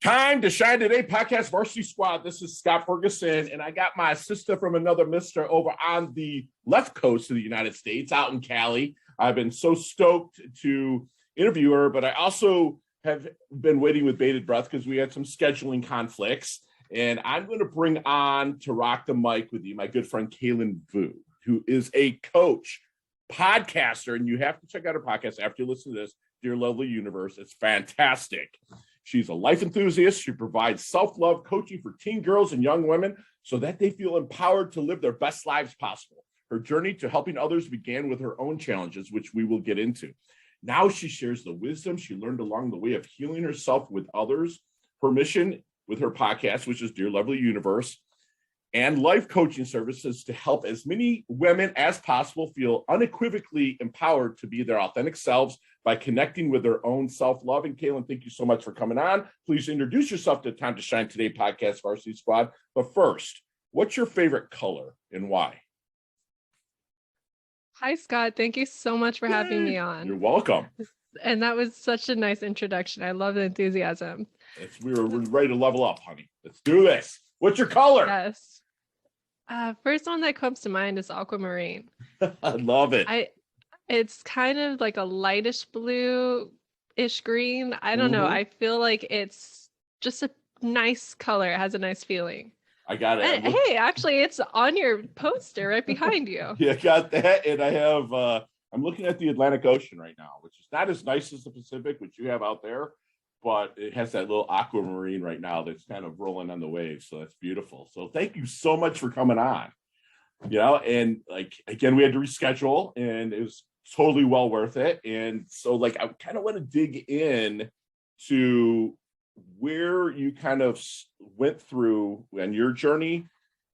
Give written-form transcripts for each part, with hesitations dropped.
Time to Shine Today podcast varsity squad. This is Scott Ferguson, and I got my sister from another mister over on the left coast of the United States, out in Cali. I've been so stoked to interview her, but I also have been waiting with bated breath because we had some scheduling conflicts. And I'm going to bring on to rock the mic with you my good friend Kaelin Vu, who is a coach, podcaster, and you have to check out her podcast after you listen to this, Dear Lovely Universe. It's fantastic. She's a life enthusiast. She provides self-love coaching for teen girls and young women so that they feel empowered to live their best lives possible. Her journey to helping others began with her own challenges, which we will get into. Now she shares the wisdom she learned along the way of healing herself with others. Her mission with her podcast, which is Dear Lovely Universe, and life coaching services to help as many women as possible feel unequivocally empowered to be their authentic selves by connecting with their own self-love. And Kaelin, thank you so much for coming on. Please introduce yourself to Time to Shine Today podcast varsity squad. But first, what's your favorite color and why? Hi, Scott. Thank you so much for having me on. You're welcome. And that was such a nice introduction. I love the enthusiasm. We're ready to level up, honey. Let's do this. What's your color? Yes. First one that comes to mind is aquamarine. I love it. It's kind of like a lightish blue-ish green. I don't know. I feel like it's just a nice color. It has a nice feeling. I got it. And, hey, actually, it's on your poster right behind you. Yeah, I got that. And I have, I'm looking at the Atlantic Ocean right now, which is not as nice as the Pacific, which you have out there, but it has that little aquamarine right now that's kind of rolling on the waves. So that's beautiful. So thank you so much for coming on. You know, and like, again, we had to reschedule and it was totally well worth it. And so like, I kind of want to dig in to where you kind of went through on your journey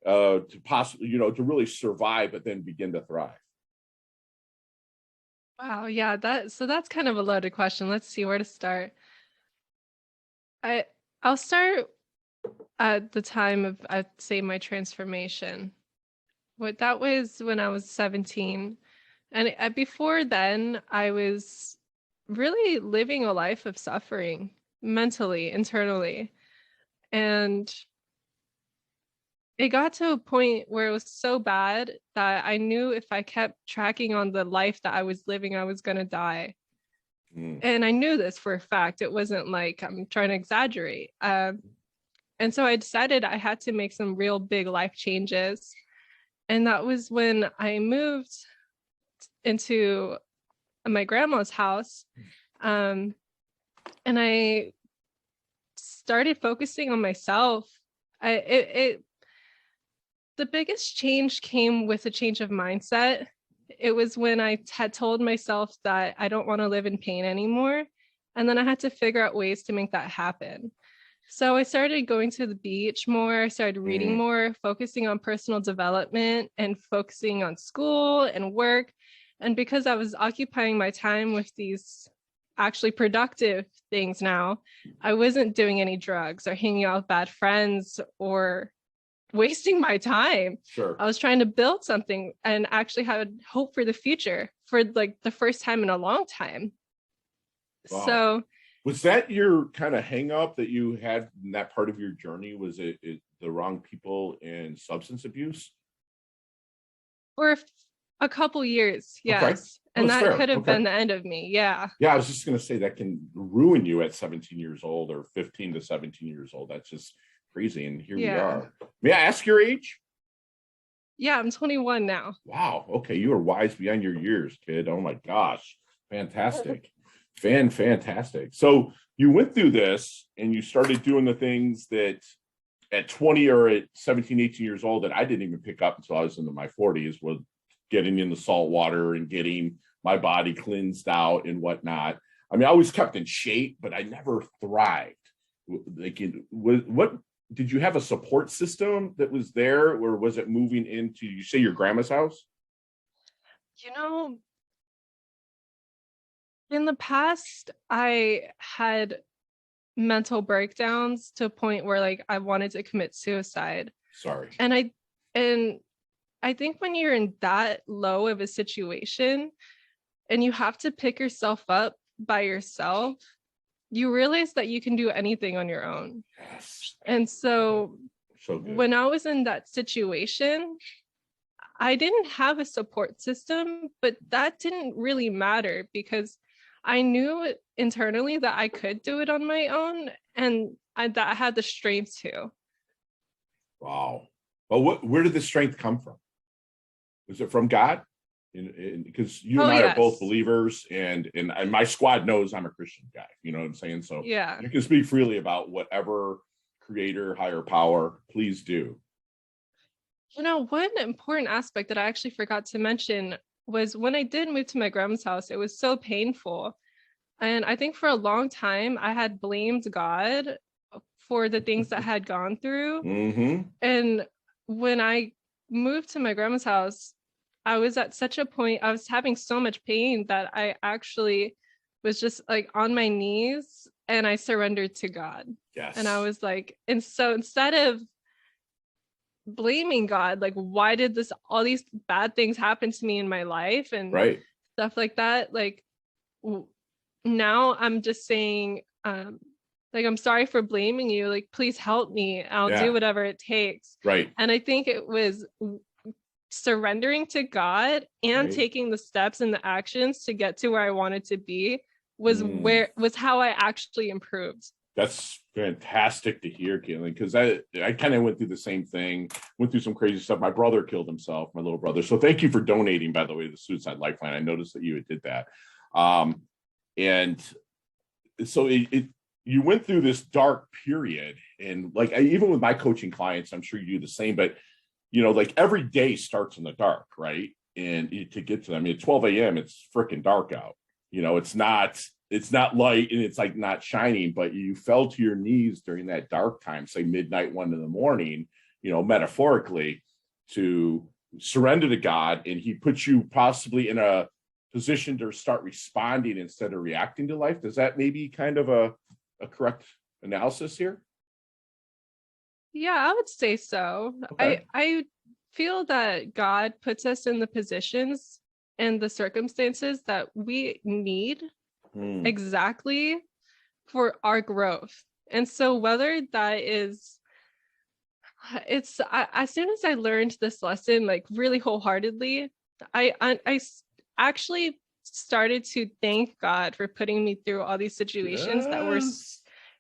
to possibly, to really survive, but then begin to thrive. Wow. Yeah. So that's kind of a loaded question. Let's see where to start. I'll start at the time of, I'd say, my transformation. That was when I was 17. And before then, I was really living a life of suffering mentally, internally. And it got to a point where it was so bad that I knew if I kept tracking on the life that I was living, I was going to die. And I knew this for a fact. It wasn't like I'm trying to exaggerate. And so I decided I had to make some real big life changes. And that was when I moved into my grandma's house. And I started focusing on myself. The biggest change came with a change of mindset. It was when I had told myself that I don't want to live in pain anymore. And then I had to figure out ways to make that happen. So I started going to the beach more, started reading more, focusing on personal development and focusing on school and work. And because I was occupying my time with these actually productive things now, I wasn't doing any drugs or hanging out with bad friends or wasting my time. Sure. I was trying to build something and actually had hope for the future for like the first time in a long time. Wow. So was that your kind of hang up that you had in that part of your journey? Was it the wrong people and substance abuse? For a couple years, yes. Okay. And that could have been the end of me. Yeah. Yeah, I was just going to say that can ruin you at 17 years old or 15 to 17 years old. That's just crazy. And here we are. May I ask your age? Yeah, I'm 21 now. Wow. Okay. You are wise beyond your years, kid. Oh my gosh. Fantastic. Fantastic. So you went through this and you started doing the things that at 20 or at 17, 18 years old that I didn't even pick up until I was into my 40s, was getting in the salt water and getting my body cleansed out and whatnot. I mean, I always kept in shape, but I never thrived. Like, what did you have a support system that was there, or was it moving into, you say, your grandma's house? In the past, I had mental breakdowns to a point where like I wanted to commit suicide. Sorry. And I think when you're in that low of a situation and you have to pick yourself up by yourself, you realize that you can do anything on your own. Yes. And so good. When I was in that situation, I didn't have a support system, but that didn't really matter because I knew internally that I could do it on my own, and that I had the strength to. Wow. Well, where did the strength come from? Was it from God? Because you and I are both believers, and my squad knows I'm a Christian guy. You know what I'm saying? So yeah, you can speak freely about whatever creator, higher power. Please do. You know, one important aspect that I actually forgot to mention was when I did move to my grandma's house, it was so painful. And I think for a long time, I had blamed God for the things that I had gone through. Mm-hmm. And when I moved to my grandma's house, I was at such a point, I was having so much pain that I actually was just like on my knees and I surrendered to God. Yes. And I was like, and so instead of blaming God, like, why did all these bad things happen to me in my life and stuff like that, like now I'm just saying, like, I'm sorry for blaming you, like, please help me, I'll do whatever it takes. And I think it was surrendering to God and taking the steps and the actions to get to where I wanted to be was how I actually improved. That's fantastic to hear, Kaelin, because I kind of went through the same thing, went through some crazy stuff. My brother killed himself, my little brother. So thank you for donating, by the way, to the Suicide Lifeline. I noticed that you did that. And so you went through this dark period. And like, even with my coaching clients, I'm sure you do the same, but you know, like every day starts in the dark, right? And to get to them, I mean, at 12 a.m., it's freaking dark out. You know, it's not light and it's like not shining, but you fell to your knees during that dark time, say midnight, 1 a.m, you know, metaphorically, to surrender to God. And he puts you possibly in a position to start responding instead of reacting to life. Does that maybe kind of a correct analysis here? Yeah, I would say so. Okay. I feel that God puts us in the positions and the circumstances that we need exactly for our growth. And so whether that is, as soon as I learned this lesson, like really wholeheartedly, I actually started to thank God for putting me through all these situations that were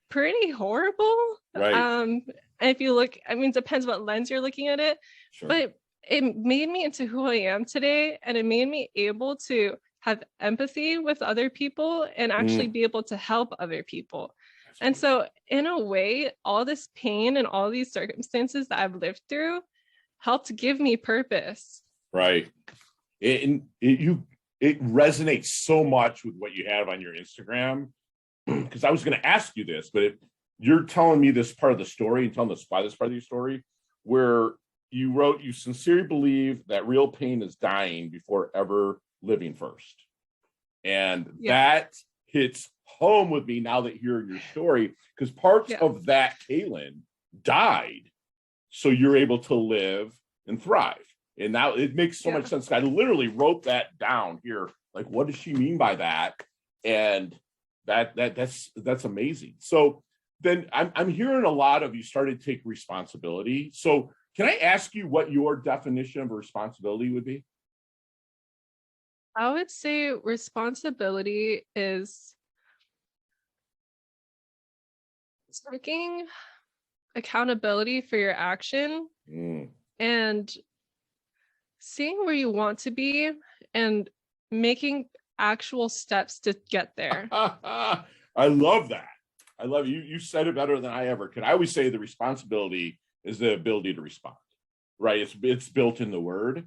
pretty horrible. And if you look, I mean, it depends what lens you're looking at it, but it made me into who I am today. And it made me able to have empathy with other people and actually be able to help other people. And so in a way, all this pain and all these circumstances that I've lived through helped give me purpose. Right. It resonates so much with what you have on your Instagram, because I was going to ask you this, but you're telling me this part of the story and telling us why this part of your story, where you wrote, you sincerely believe that real pain is dying before ever living first. And that hits home with me now that hearing your story, because parts of that, Kaelin, died so you're able to live and thrive. And now it makes so much sense. I literally wrote that down here. Like, what does she mean by that? And that's amazing. So then I'm hearing a lot of you started to take responsibility. So can I ask you what your definition of responsibility would be? I would say responsibility is taking accountability for your action and seeing where you want to be and making actual steps to get there. I love that. I love you. You said it better than I ever could. I always say the responsibility is the ability to respond, right? It's built in the word,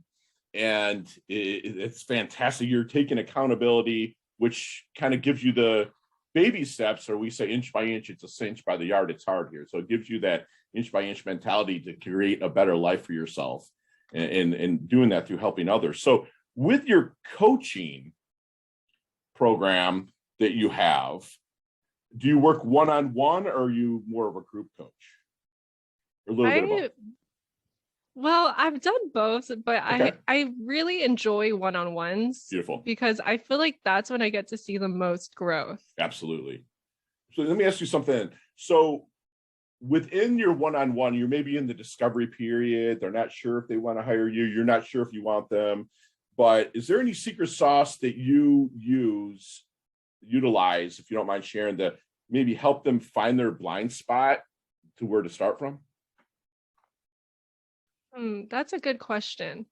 and it's fantastic. You're taking accountability, which kind of gives you the baby steps, or we say inch by inch, it's a cinch, by the yard, it's hard here. So it gives you that inch by inch mentality to create a better life for yourself, and doing that through helping others. So with your coaching program that you have, do you work one-on-one, or are you more of a group coach? Or a little bit of both? Well, I've done both, but I really enjoy one-on-ones. Beautiful. Because I feel like that's when I get to see the most growth. Absolutely. So let me ask you something. So within your one-on-one, you're maybe in the discovery period. They're not sure if they want to hire you. You're not sure if you want them. But is there any secret sauce that you utilize, if you don't mind sharing, that maybe help them find their blind spot to where to start from? That's a good question.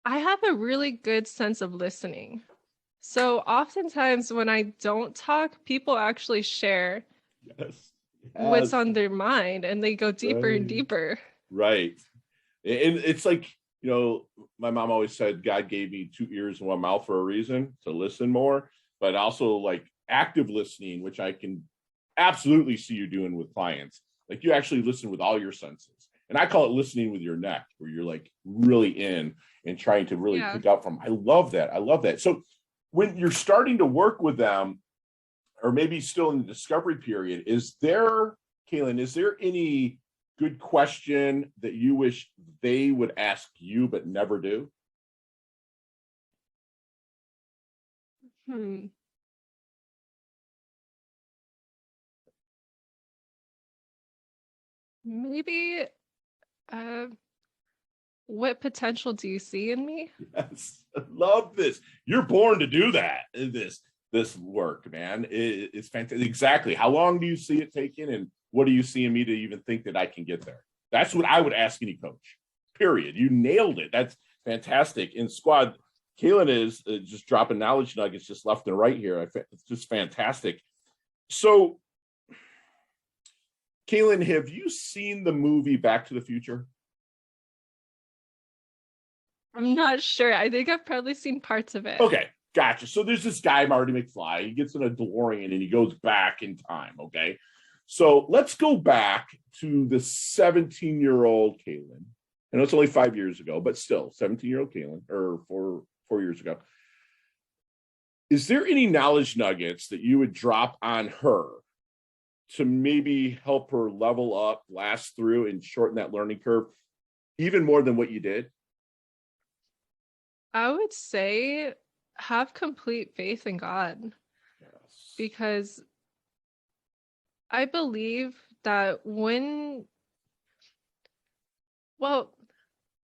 I have a really good sense of listening. So oftentimes when I don't talk, people actually share Yes. what's Yes. on their mind and they go deeper and deeper. Right. And it's like, my mom always said God gave me 2 ears and 1 mouth for a reason, to listen more, but also like active listening, which I can absolutely see you doing with clients. Like you actually listen with all your senses. And I call it listening with your neck, where you're like really in and trying to really pick up from. I love that. I love that. So when you're starting to work with them, or maybe still in the discovery period, Kaelin, is there any good question that you wish they would ask you but never do? Maybe what potential do you see in me? Yes, I love this. You're born to do that. This work, man. It's fantastic. Exactly. How long do you see it taking, and what do you see in me to even think that I can get there? That's what I would ask any coach. Period. You nailed it. That's fantastic. In squad, Kaelin is just dropping knowledge nuggets just left and right here. It's just fantastic. So, Kaelin, have you seen the movie Back to the Future? I'm not sure. I think I've probably seen parts of it. Okay, gotcha. So there's this guy, Marty McFly. He gets in a DeLorean and he goes back in time, okay? So let's go back to the 17-year-old Kaelin. I know it's only 5 years ago, but still, 17-year-old Kaelin, or 4 years ago. Is there any knowledge nuggets that you would drop on her to maybe help her level up, last through, and shorten that learning curve even more than what you did? I would say have complete faith in God. Yes. Because I believe that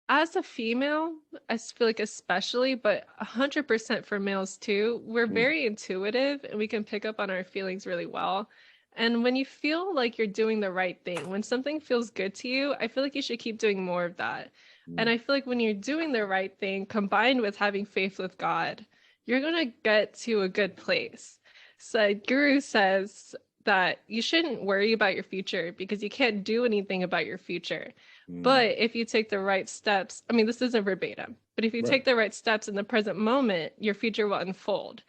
as a female, I feel like especially, but 100% for males too, we're very intuitive and we can pick up on our feelings really well. And when you feel like you're doing the right thing, when something feels good to you, I feel like you should keep doing more of that. And I feel like when you're doing the right thing, combined with having faith with God, you're going to get to a good place. So Guru says that you shouldn't worry about your future because you can't do anything about your future. But if you take the right steps, I mean, this isn't verbatim, but if you take the right steps in the present moment, your future will unfold.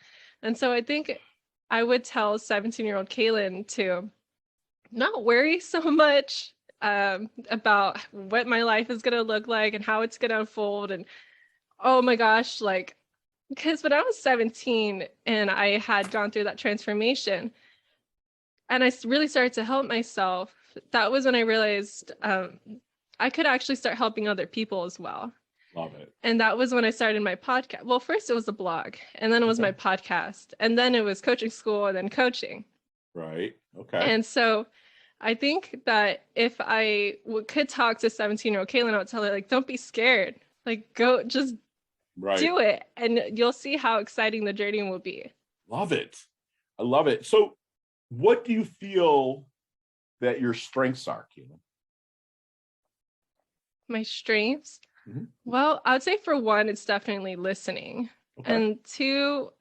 And so I think I would tell 17-year-old Kaelin to not worry so much about what my life is going to look like and how it's going to unfold. And oh my gosh, like, because when I was 17 and I had gone through that transformation and I really started to help myself, that was when I realized I could actually start helping other people as well. Love it. And that was when I started my podcast. Well, first it was a blog, and then it was my podcast, and then it was coaching school, and then coaching. Right. Okay. And so I think that if I could talk to 17-year-old Kaelin, I would tell her, like, don't be scared. Like, go, just do it, and you'll see how exciting the journey will be. Love it. I love it. So what do you feel that your strengths are, Kaelin? My strengths? Well, I would say for one, it's definitely listening. And two,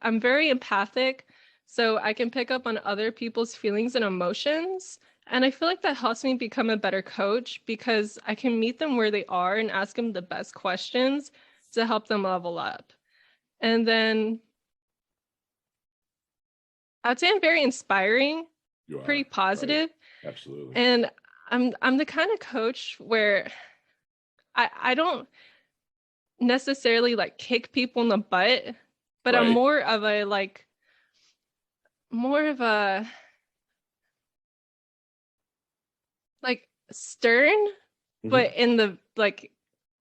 I'm very empathic, so I can pick up on other people's feelings and emotions. And I feel like that helps me become a better coach because I can meet them where they are and ask them the best questions to help them level up. And then I'd say I'm very inspiring, pretty positive. Right. Absolutely. And I'm the kind of coach where I don't necessarily like kick people in the butt, but I'm more of a like stern, but in the like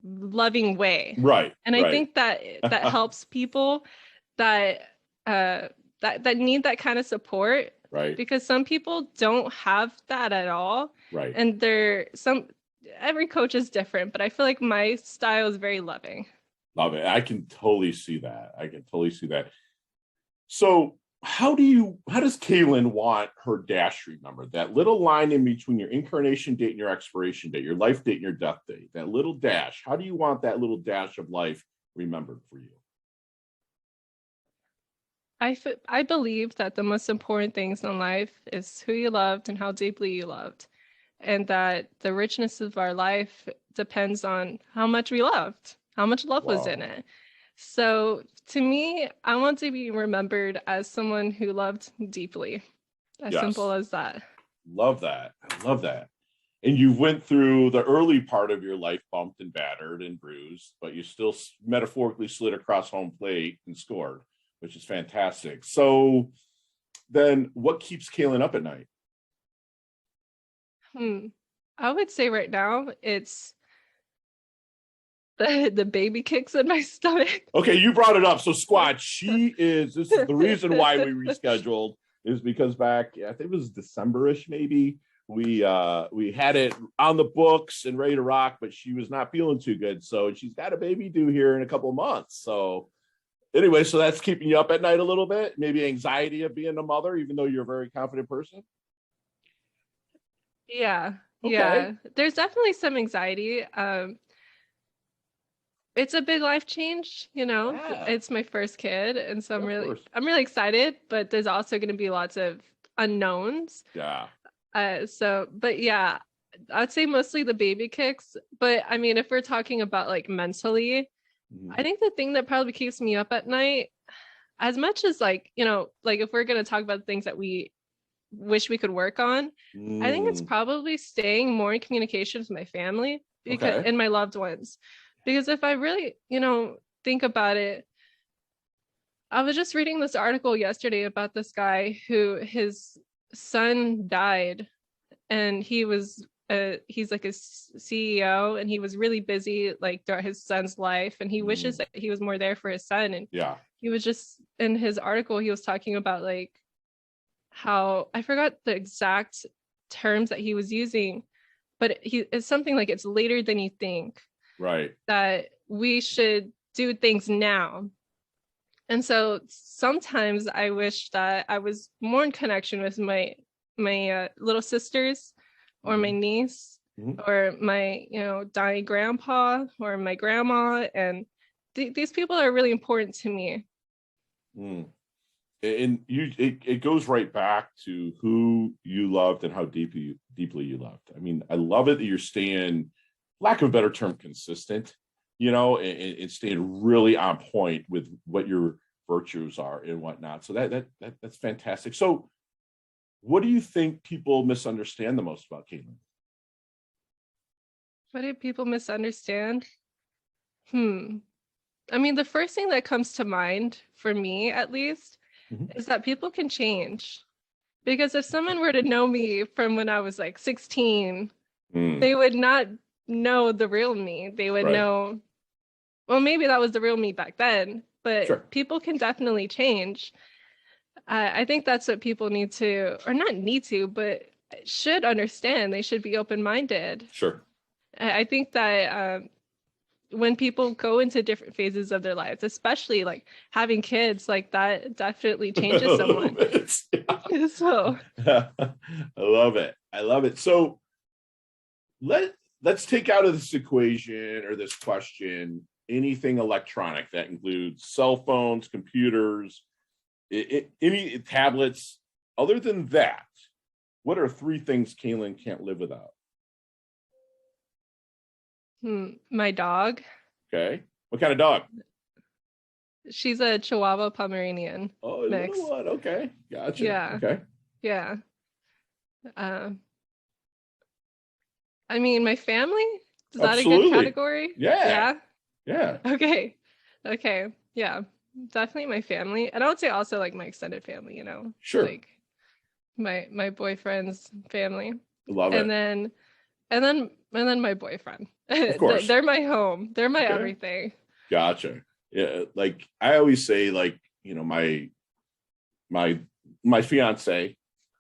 loving way. Right. And I think that that helps people that that need that kind of support. Right. Because some people don't have that at all. Right. And every coach is different, but I feel like my style is very loving. Love it. I can totally see that. I can totally see that. So how does Kaelin want her dash remembered? That little line in between your incarnation date and your expiration date, your life date and your death date, that little dash. How do you want that little dash of life remembered for you? I believe that the most important things in life is who you loved and how deeply you loved. And that the richness of our life depends on how much we loved, how much love was in it. So to me, I want to be remembered as someone who loved deeply. As simple as that. Love that. I love that. And you went through the early part of your life bumped and battered and bruised, but you still metaphorically slid across home plate and scored, which is fantastic. So then what keeps Kaelin up at night? I would say right now it's the baby kicks in my stomach. Okay, you brought it up. So squad, this is the reason why we rescheduled, is because back, I think it was December-ish maybe, we had it on the books and ready to rock, but she was not feeling too good. So she's got a baby due here in a couple of months. So anyway, so that's keeping you up at night a little bit, maybe anxiety of being a mother, even though you're a very confident person. Yeah. Okay. Yeah. There's definitely some anxiety. It's a big life change, Yeah. It's my first kid, and so I'm really excited, but there's also going to be lots of unknowns. Yeah. But yeah, I'd say mostly the baby kicks, but I mean, if we're talking about like mentally, I think the thing that probably keeps me up at night, as much as like, like if we're going to talk about things that we wish we could work on, I think it's probably staying more in communication with my family and my loved ones. Because if I really, think about it, I was just reading this article yesterday about this guy who his son died, and he's like a CEO, and he was really busy like throughout his son's life, and he wishes that he was more there for his son. And he was just, in his article, he was talking about like how, I forgot the exact terms that he was using, but it's something like, it's later than you think. Right. That we should do things now. And so sometimes I wish that I was more in connection with my little sisters, or my niece, or my dying grandpa, or my grandma, and these people are really important to me. And it goes right back to who you loved and how deeply you loved. I mean, I love it that you're staying, lack of a better term, consistent, and staying really on point with what your virtues are and whatnot. So that's fantastic. So what do you think people misunderstand the most about Kaelin? What do people misunderstand? I mean, the first thing that comes to mind, for me at least, is that people can change. Because if someone were to know me from when I was like 16, they would not know the real me. They would know, well, maybe that was the real me back then, but people can definitely change. I think that's what people need to, or not need to, but should understand. They should be open-minded. Sure. I think that when people go into different phases of their lives, especially like having kids, like that definitely changes someone. So I love it. So let's take out of this equation or this question anything electronic. That includes cell phones, computers, any tablets. Other than that, what are 3 things Kaelin can't live without? My dog. Okay. What kind of dog? She's a Chihuahua Pomeranian. Oh, mix. Little one. Okay. Gotcha. Yeah. Okay. Yeah. I mean, my family? Is that a good category? Yeah. Yeah. Okay. Yeah. Definitely my family. And I would say also like my extended family, Sure. Like my boyfriend's family. Love it. And then my boyfriend. Of course. They're my home. They're my everything. Gotcha. Yeah. Like I always say, like, my my fiance,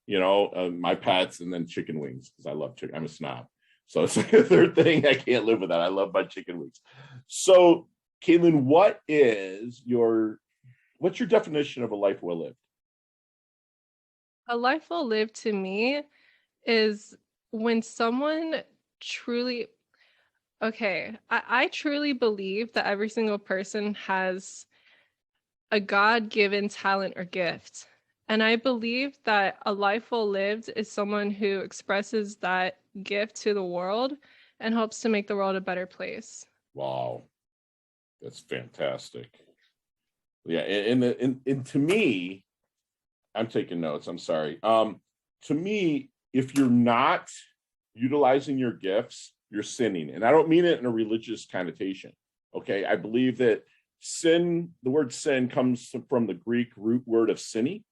my pets, and then chicken wings, because I love chicken. I'm a snob. So it's like a third thing. I can't live without. I love my chicken wings. So, Kaelin, what's your definition of a life well lived? A life well lived to me is when someone truly, okay, I truly believe that every single person has a God-given talent or gift. And I believe that a life well lived is someone who expresses that gift to the world and helps to make the world a better place. Wow, that's fantastic. Yeah, and to me, I'm taking notes. I'm sorry. To me, if you're not utilizing your gifts, you're sinning, and I don't mean it in a religious connotation. Okay, I believe that sin, the word sin, comes from the Greek root word of sine,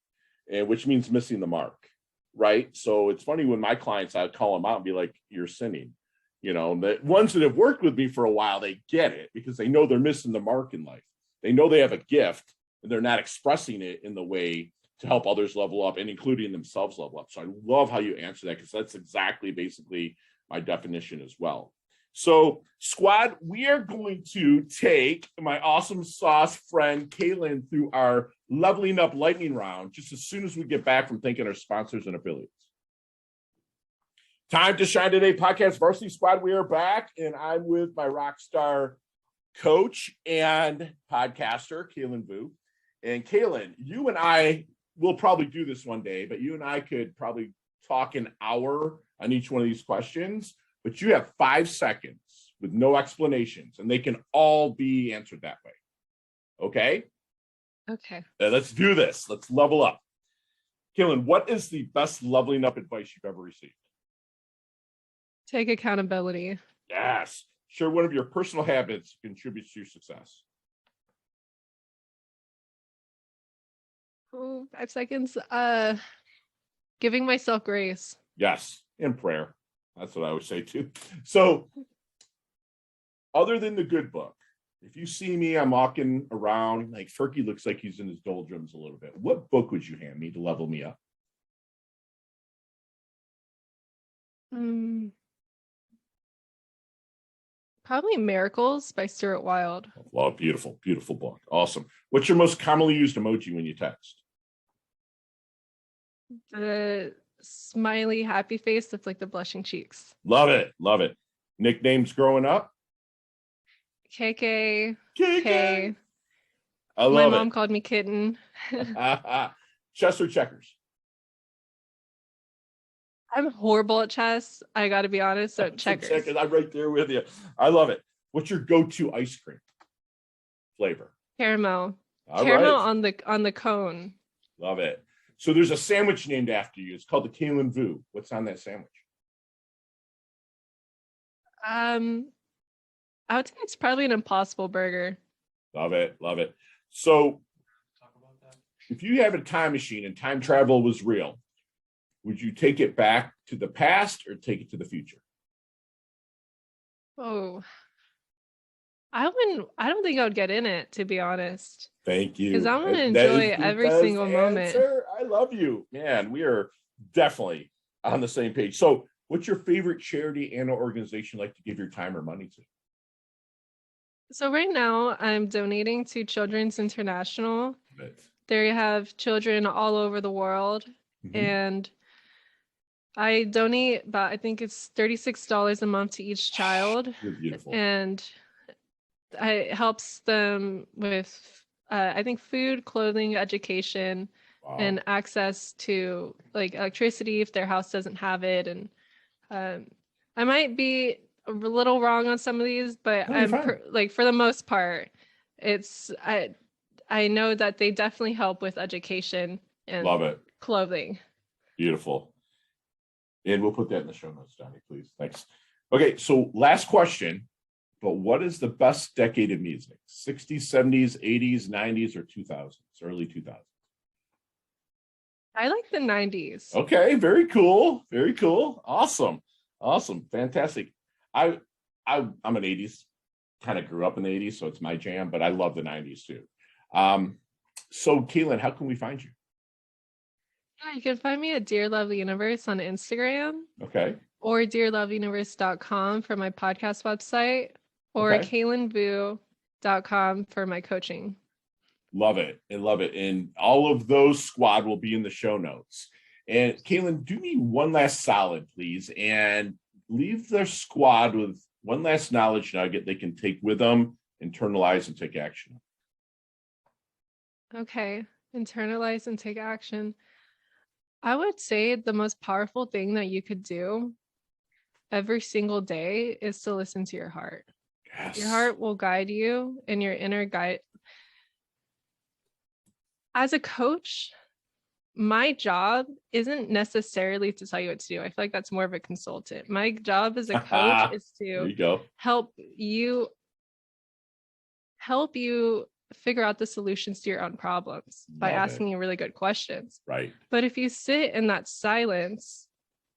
and which means missing the mark, right? So it's funny when my clients, I call them out and be like, "You're sinning." The ones that have worked with me for a while, they get it because they know they're missing the mark in life. They know they have a gift and they're not expressing it in the way to help others level up and including themselves level up. So I love how you answer that, because that's exactly basically my definition as well. So, squad, we are going to take my awesome sauce friend Kaelin through our leveling up lightning round just as soon as we get back from thanking our sponsors and affiliates. Time to Shine Today podcast Varsity Squad. We are back, and I'm with my rock star coach and podcaster, Kaelin Vu. And Kaelin, you and I will probably do this one day, but you and I could probably talk an hour on each one of these questions. But you have 5 seconds with no explanations, and they can all be answered that way. Okay? Okay. Let's do this. Let's level up. Kaelin, what is the best leveling up advice you've ever received? Take accountability. Yes. Share one of your personal habits contributes to your success. Oh, 5 seconds. Giving myself grace. Yes. And prayer. That's what I would say too. So, other than the good book, if you see me, I'm walking around like Fergie looks like he's in his doldrums a little bit. What book would you hand me to level me up? Probably Miracles by Stuart Wilde. Well, beautiful, beautiful book. Awesome. What's your most commonly used emoji when you text? The smiley happy face with like the blushing cheeks. Love it. Love it. Nicknames growing up? KK. KK. I love My it. mom called me kitten. Chess or checkers? I'm horrible at chess. I got to be honest. So checkers. I'm right there with you. I love it. What's your go-to ice cream flavor? Caramel. All Caramel right. on the cone. Love it. So there's a sandwich named after you. It's called the Kaelin Vu. What's on that sandwich? I would say it's probably an Impossible Burger. Love it. Love it. So if you have a time machine and time travel was real, would you take it back to the past or take it to the future? Oh, I don't think I would get in it, to be honest. Thank you. Because I want to enjoy every single moment. I love you. Man, we are definitely on the same page. So what's your favorite charity and organization like to give your time or money to? So right now I'm donating to Children's International. They have children all over the world. Mm-hmm. And I donate about, I think it's $36 a month to each child. You're beautiful. And it helps them with, I think, food, clothing, education, wow, and access to like electricity if their house doesn't have it. And I might be a little wrong on some of these, but no, for the most part, I know that they definitely help with education and love it. Clothing. Beautiful. And we'll put that in the show notes, Johnny, please. Thanks. Okay, so last question, but what is the best decade of music? 60s, 70s, 80s, 90s, or 2000s, early 2000s? I like the 90s. Okay, very cool. Very cool. Awesome. Awesome. Fantastic. I'm an 80s, kind of grew up in the 80s, so it's my jam, but I love the 90s too. So Kaelin, how can we find you? Yeah, you can find me at Dear Love Universe on Instagram Okay. or dearloveuniverse.com for my podcast website or Okay. kaelinvu.com for my coaching. Love it. I love it. And all of those squad will be in the show notes. And Kaelin, do me one last solid, please, and leave their squad with one last knowledge nugget they can take with them, internalize, and take action. Okay, internalize and take action. I would say the most powerful thing that you could do every single day is to listen to your heart. Yes. Your heart will guide you and your inner guide. As a coach, my job isn't necessarily to tell you what to do. I feel like that's more of a consultant. My job as a coach is There to you go. help you figure out the solutions to your own problems by asking you really good questions. Right. But if you sit in that silence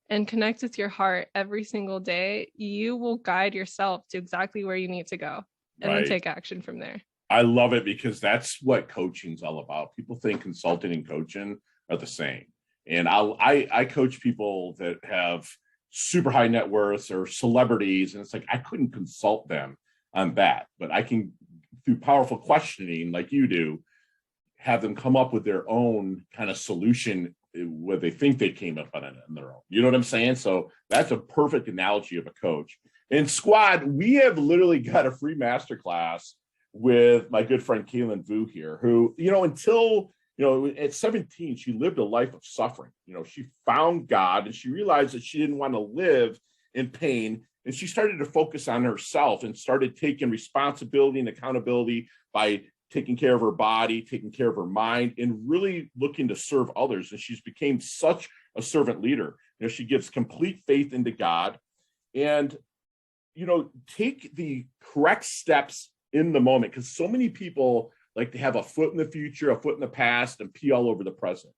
and connect with your heart every single day, you will guide yourself to exactly where you need to go and then take action from there. I love it because that's what coaching's all about. People think consulting and coaching are the same. And I coach people that have super high net worths or celebrities, and it's like I couldn't consult them on that, but I can, through powerful questioning like you do, have them come up with their own kind of solution where they think they came up on it on their own. You know what I'm saying? So that's a perfect analogy of a coach. And squad, we have literally got a free masterclass with my good friend Kaelin Vu here, who, until, at 17, she lived a life of suffering. She found God and she realized that she didn't want to live in pain. And she started to focus on herself and started taking responsibility and accountability by taking care of her body, taking care of her mind, and really looking to serve others. And she's became such a servant leader. She gives complete faith into God and, take the correct steps in the moment, because so many people like to have a foot in the future, a foot in the past, and pee all over the present.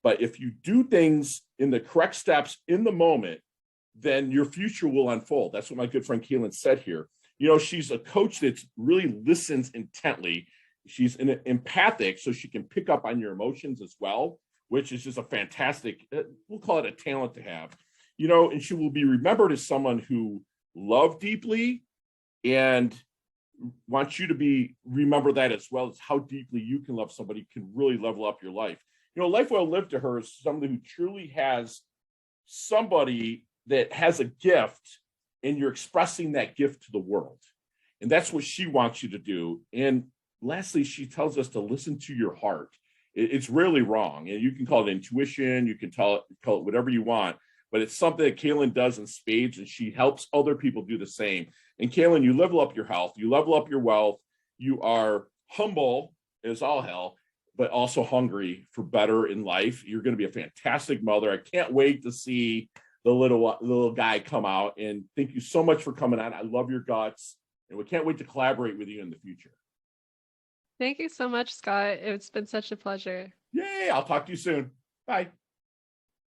But if you do things in the correct steps in the moment, then your future will unfold. That's what my good friend Kaelin said here. She's a coach that really listens intently. She's empathic, so she can pick up on your emotions as well, which is just a fantastic, we'll call it a talent to have. And she will be remembered as someone who loved deeply and wants you to remember that as well, as how deeply you can love somebody can really level up your life. Life well lived to her is somebody who truly has somebody that has a gift and you're expressing that gift to the world. And that's what she wants you to do. And lastly, she tells us to listen to your heart. It's rarely wrong. And you can call it intuition, you can call it whatever you want, but it's something that Kaelin does in spades, and she helps other people do the same. And Kaelin, you level up your health, you level up your wealth, you are humble as all hell, but also hungry for better in life. You're going to be a fantastic mother. I can't wait to see the little guy come out. And thank you so much for coming on. I love your guts, and we can't wait to collaborate with you in the future. Thank you so much, Scott. It's been such a pleasure. Yay! I'll talk to you soon. Bye.